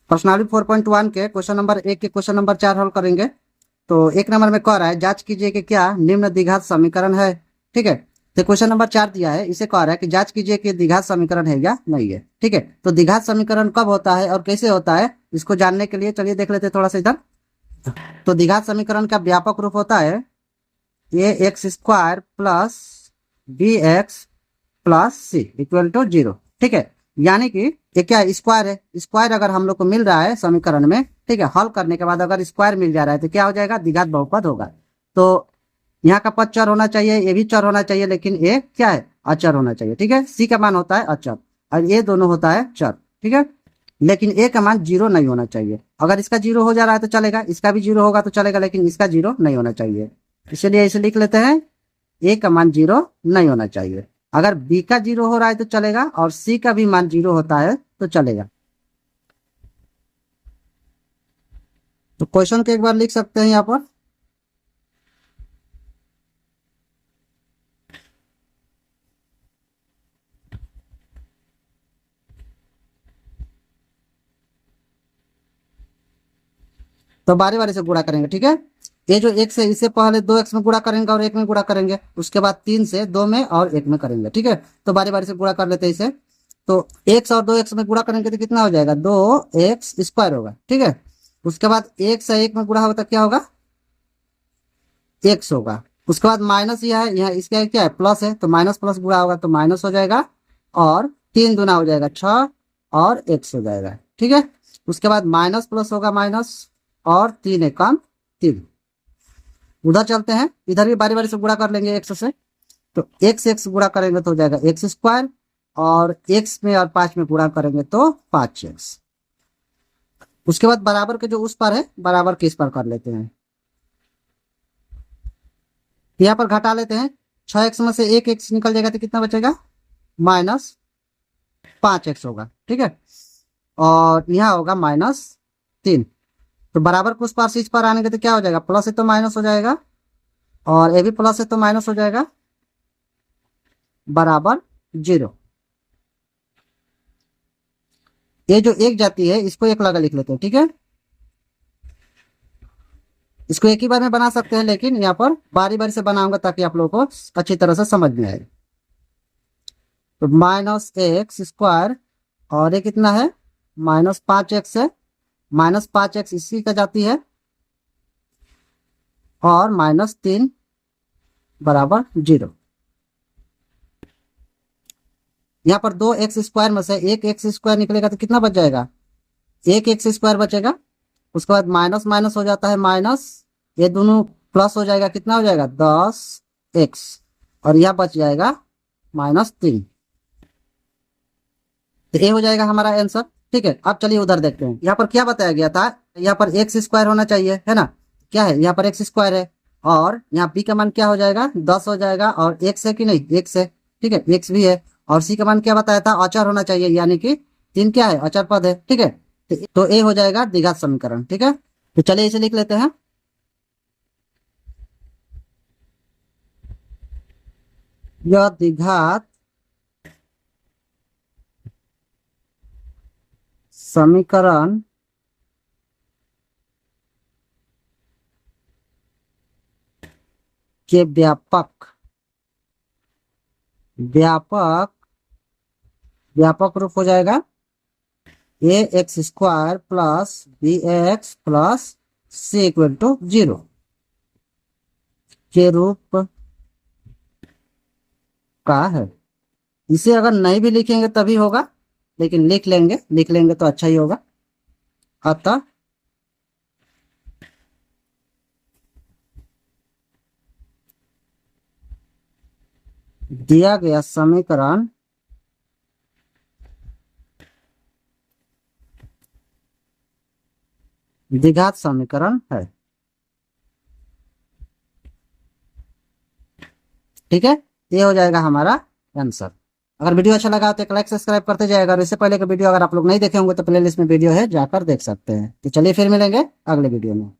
प्रश्नावली 4.1 के question number 1 के क्वेश्चन नंबर 4 हल करेंगे। तो 1 नंबर में कह रहा है जांच कीजिए कि क्या निम्न द्विघात समीकरण है। ठीक है, तो क्वेश्चन नंबर 4 दिया है, इसे कह रहा है कि जांच कीजिए कि द्विघात समीकरण है या नहीं है। ठीक है, तो द्विघात समीकरण कब होता है और कैसे होता है इसको जानने के लिए चलिए देख लेते हैं थोड़ा सा इधर। तो द्विघात समीकरण का व्यापक रूप होता है A X square plus B X plus C equal to 0। ठीक है, यानी कि ये क्या स्क्वायर है, स्क्वायर अगर हम लोग को मिल रहा है समीकरण में, ठीक है, हल करने के बाद अगर स्क्वायर मिल जा रहा है तो क्या हो जाएगा, द्विघात बहुपद होगा। तो यहाँ का पद चर होना चाहिए, ये भी चर होना चाहिए, लेकिन ये क्या है, अचर होना चाहिए। ठीक है, सी का मान होता है अचर और ये दोनों होता है चर। ठीक है, लेकिन ए का मान 0 नहीं होना चाहिए। अगर इसका 0 हो जा रहा है तो चलेगा, इसका भी 0 होगा तो चलेगा, लेकिन इसका 0 नहीं होना चाहिए। इसलिए इसे लिख लेते हैं, ए का मान 0 नहीं होना चाहिए। अगर बी का 0 हो रहा है तो चलेगा और सी का भी मान 0 होता है तो चलेगा। तो क्वेश्चन को एक बार लिख सकते हैं यहाँ पर। तो बारी बारी से गुणा करेंगे। ठीक है, ये जो x है इससे पहले 2x में गुणा करेंगे और 1 में गुणा करेंगे, उसके बाद 3 से 2 में और 1 में करेंगे। ठीक है, तो बारी बारी से गुणा कर लेते हैं इसे। तो x और 2x में गुणा करेंगे तो कितना हो जाएगा, 2x स्क्वायर होगा। ठीक है, उसके बाद 1 से 1 में गुणा होगा तो क्या होगा, x होगा। उसके बाद माइनस यह है, यहाँ इसका क्या है, प्लस है, तो माइनस प्लस गुणा होगा तो माइनस हो जाएगा और 3 दुना हो जाएगा 6 और x हो जाएगा। ठीक है, उसके बाद माइनस प्लस होगा माइनस और 3 एकम 3। उधर चलते हैं, इधर भी बारी बारी से गुणा कर लेंगे x से। तो x गुणा करेंगे तो हो जाएगा x स्क्वायर और x में और 5 में गुणा करेंगे तो 5x। उसके बाद बराबर के जो उस पर है बराबर के इस पर कर लेते हैं, यहाँ पर घटा लेते हैं। 6x में से 1x निकल जाएगा तो कितना बचेगा, -5x होगा। ठीक है, और यहाँ होगा -3। तो बराबर को उस पार से इस पर आने के तो क्या हो जाएगा, प्लस है तो माइनस हो जाएगा और ये भी प्लस है तो माइनस हो जाएगा, बराबर 0। ये जो एक जाती है इसको एक लगा लिख लेते हैं। ठीक है, इसको एक ही बार में बना सकते हैं, लेकिन यहाँ पर बारी बारी से बनाऊंगा ताकि आप लोगों को अच्छी तरह से समझ में आए। तो -x स्क्वायर और ये कितना है, -5x है, -5x इसी का जाती है और -3 बराबर 0। यहाँ पर 2x स्क्वायर में से 1x स्क्वायर निकलेगा तो कितना बच जाएगा, 1x स्क्वायर बचेगा। उसके बाद माइनस माइनस हो जाता है माइनस, ये दोनों प्लस हो जाएगा, कितना हो जाएगा 10x और यह बच जाएगा -3। तो ये हो जाएगा हमारा आंसर। ठीक है, अब चलिए उधर देखते हैं। यहाँ पर क्या बताया गया था, यहाँ पर x स्क्वायर होना चाहिए, है ना, क्या है, यहाँ पर x स्क्वायर है और यहाँ b का मान क्या हो जाएगा, 10 हो जाएगा और x है कि नहीं, x है। ठीक है, x भी है और c का मान क्या बताया था, अचर होना चाहिए, यानी कि 3 क्या है, अचर पद है। ठीक है, तो ए हो जाएगा द्विघात समीकरण। ठीक है, तो चलिए इसे लिख लेते हैं। यह द्विघात समीकरण के व्यापक रूप हो जाएगा A X square plus B X plus C equal to 0 के रूप का है। इसे अगर नहीं भी लिखेंगे तभी होगा, लेकिन लिख लेंगे तो अच्छा ही होगा। अतः दिया गया समीकरण द्विघात समीकरण है। ठीक है, ये हो जाएगा हमारा आंसर। अगर वीडियो अच्छा लगा तो एक लाइक सब्सक्राइब करते जाएगा। और इससे पहले का वीडियो अगर आप लोग नहीं देखे होंगे तो प्लेलिस्ट में वीडियो है, जाकर देख सकते हैं। तो चलिए फिर मिलेंगे अगले वीडियो में।